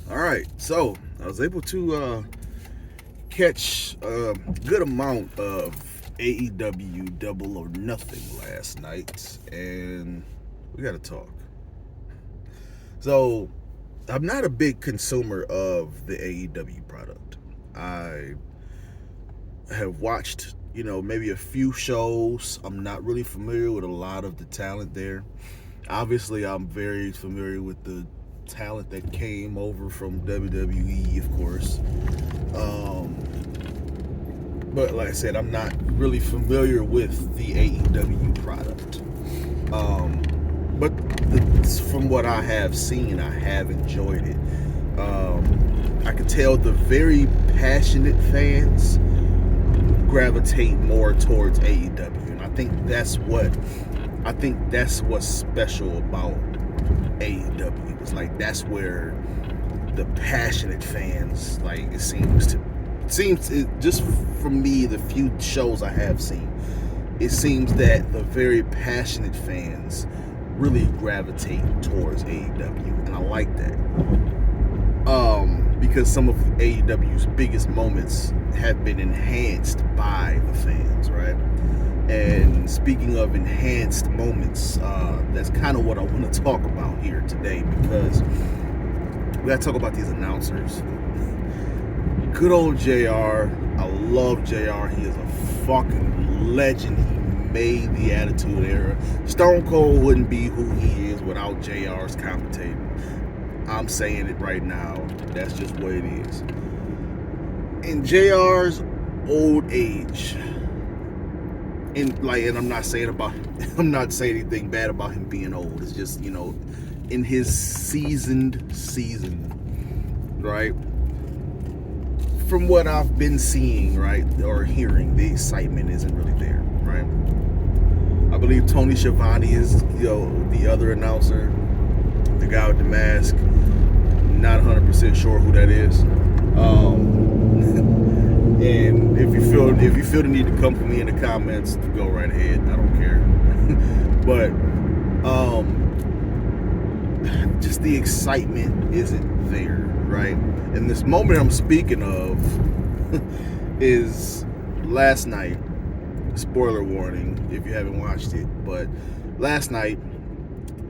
All right, so I was able to catch a good amount of AEW Double or Nothing last night, and we got to talk. So, I'm not a big consumer of the AEW product. I have watched, maybe a few shows. I'm not really familiar with a lot of the talent there. Obviously, I'm very familiar with the talent that came over from WWE, of course. Um, but like I said, I'm not really familiar with the AEW product. Um, but from what I have seen, I have enjoyed it. I can tell the very passionate fans gravitate more towards AEW, and I think that's what's special about AEW. It's like that's where the passionate fans, like, just from me, the few shows I have seen, it seems that the very passionate fans really gravitate towards AEW, and I like that. Because some of AEW's biggest moments have been enhanced by the fans, right? And speaking of enhanced moments, that's kind of what I want to talk about here today, because we got to talk about these announcers. Good old JR. I love JR. He is a fucking legend. He made the Attitude Era. Stone Cold wouldn't be who he is without JR's commentating. I'm saying it right now. That's just what it is. In JR's old age, and I'm not saying anything bad about him being old. It's just, in his season, right? From what I've been seeing, right, or hearing, the excitement isn't really there, right? I believe Tony Schiavone is, the other announcer, the guy with the mask. Not 100% sure who that is. And if you feel the need to come for me in the comments, go right ahead. I don't care. But just the excitement isn't there, right? And this moment I'm speaking of is last night. Spoiler warning if you haven't watched it, but last night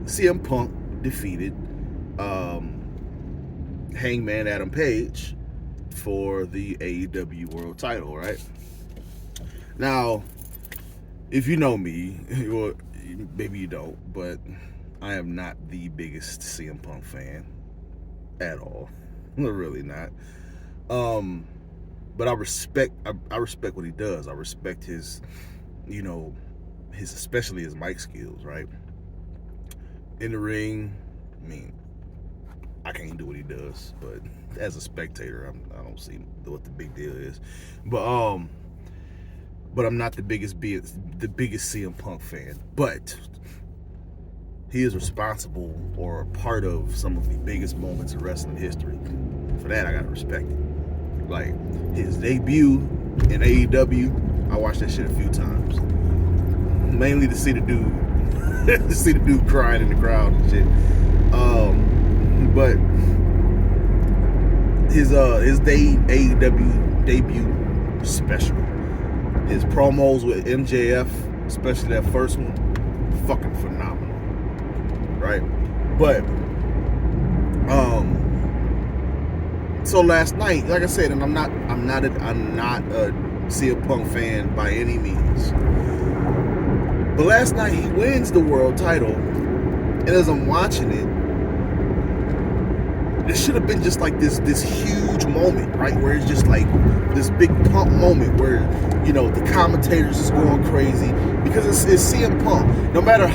CM Punk defeated Hangman Adam Page for the AEW World Title, right? Now, if you know me, well, maybe you don't, but I am not the biggest CM Punk fan at all. Really not. But I respect what he does. I respect his, especially his mic skills, right? In the ring, I mean, I can't do what he does, but as a spectator, I don't see what the big deal is. But I'm not the biggest CM Punk fan. But he is responsible or a part of some of the biggest moments in wrestling history. For that, I gotta respect it. Like his debut in AEW, I watched that shit a few times, mainly to see the dude crying in the crowd and shit. But his AEW debut special, his promos with MJF, especially that first one, fucking phenomenal, right? But so last night, like I said, and I'm not a CM Punk fan by any means, but last night he wins the world title, and as I'm watching it, this should have been just like this huge moment, right? Where it's just like this big pump moment where, the commentators is going crazy because it's CM Punk. No matter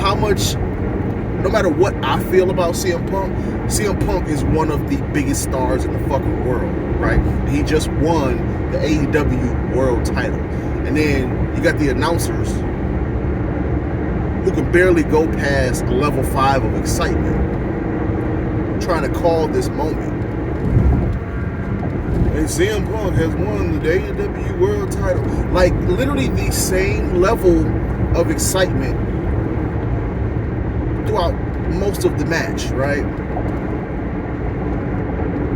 what I feel about CM Punk is one of the biggest stars in the fucking world, right? He just won the AEW world title. And then you got the announcers who can barely go past a level 5 of excitement, trying to call this moment. And CM Punk has won the AEW World Title. Like, literally the same level of excitement throughout most of the match, right?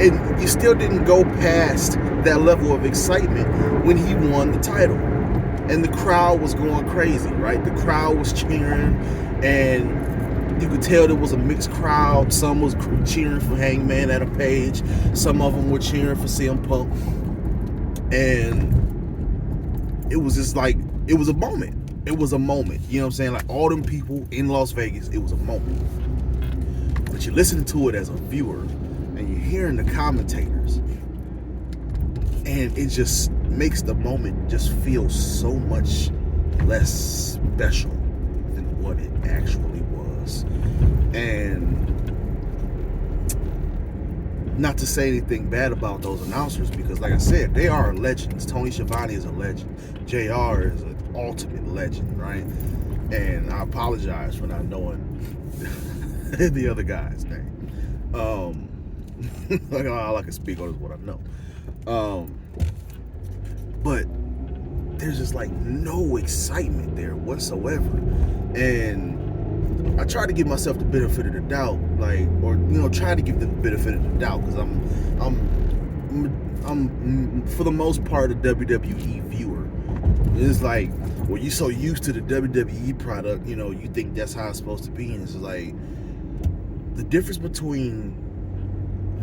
And you still didn't go past that level of excitement when he won the title. And the crowd was going crazy, right? The crowd was cheering, and you could tell there was a mixed crowd. Some was cheering for Hangman Adam Page. Some of them were cheering for CM Punk. And it was just like, it was a moment. It was a moment. You know what I'm saying? Like, all them people in Las Vegas, it was a moment. But you're listening to it as a viewer, and you're hearing the commentators, and it just makes the moment just feel so much less special than what it actually was. And not to say anything bad about those announcers, because like I said, they are legends. Tony Schiavone is a legend. JR is an ultimate legend, right? And I apologize for not knowing the other guy's name. All I can speak on is what I know. But there's just like no excitement there whatsoever. And I try to give myself the benefit of the doubt, like, or try to give them the benefit of the doubt, because I'm for the most part a WWE viewer. It's like, well, you're so used to the WWE product, you think that's how it's supposed to be, and it's like the difference between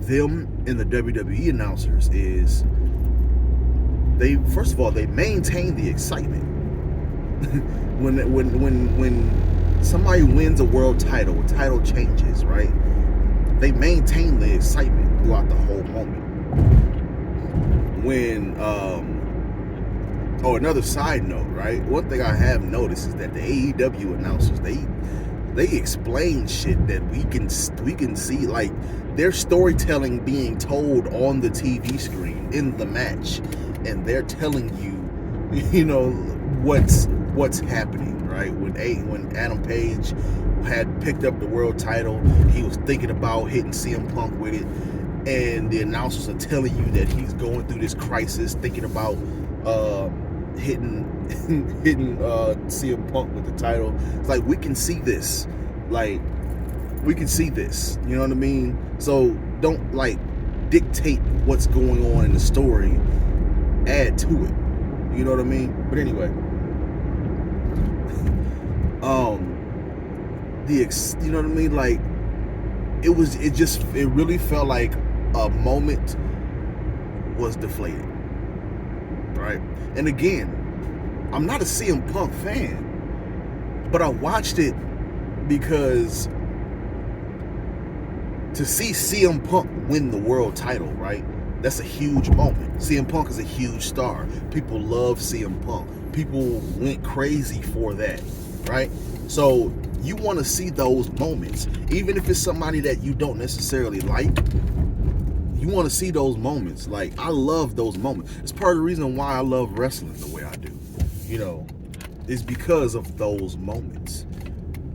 them and the WWE announcers is they, first of all, they maintain the excitement. when somebody wins a world title, a title changes, right? They maintain the excitement throughout the whole moment. When another side note, right? One thing I have noticed is that the AEW announcers, they explain shit that we can see, like their storytelling being told on the TV screen in the match, and they're telling you, what's happening, right? When Adam Page had picked up the world title, he was thinking about hitting CM Punk with it, and the announcers are telling you that he's going through this crisis, thinking about hitting CM Punk with the title. It's like, we can see this, you know what I mean? So don't like dictate what's going on in the story, add to it, you know what I mean? But anyway, you know what I mean? Like, it really felt like a moment was deflated, right? And again, I'm not a CM Punk fan, but I watched it because to see CM Punk win the world title, right? That's a huge moment. CM Punk is a huge star. People love CM Punk. People went crazy for that, right? So you want to see those moments, even if it's somebody that you don't necessarily like. You want to see those moments. Like, I love those moments. It's part of the reason why I love wrestling the way I do. It's because of those moments.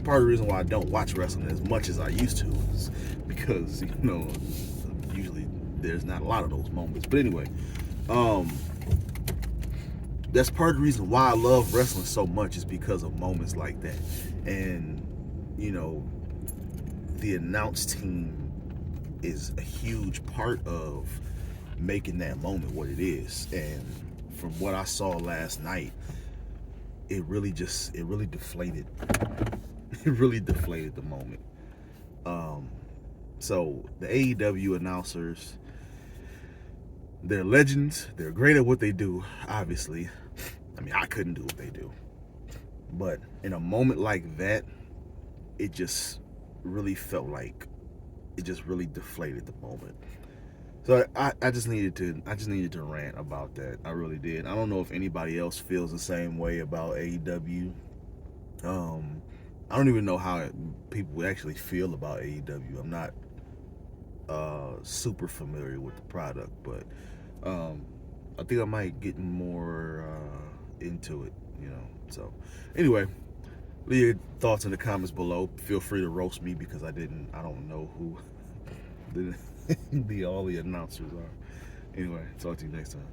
Part of the reason why I don't watch wrestling as much as I used to is because, usually there's not a lot of those moments. But anyway, that's part of the reason why I love wrestling so much, is because of moments like that. And, the announce team is a huge part of making that moment what it is. And from what I saw last night, it really deflated. It really deflated the moment. So the AEW announcers, they're legends. They're great at what they do, obviously. I mean, I couldn't do what they do. But in a moment like that, it just really felt like it just really deflated the moment. So I just needed to rant about that. I really did. I don't know if anybody else feels the same way about AEW. I don't even know how people actually feel about AEW. I'm not super familiar with the product, but I think I might get more into it, So anyway, leave your thoughts in the comments below. Feel free to roast me, because I don't know who all the announcers are. Anyway, talk to you next time.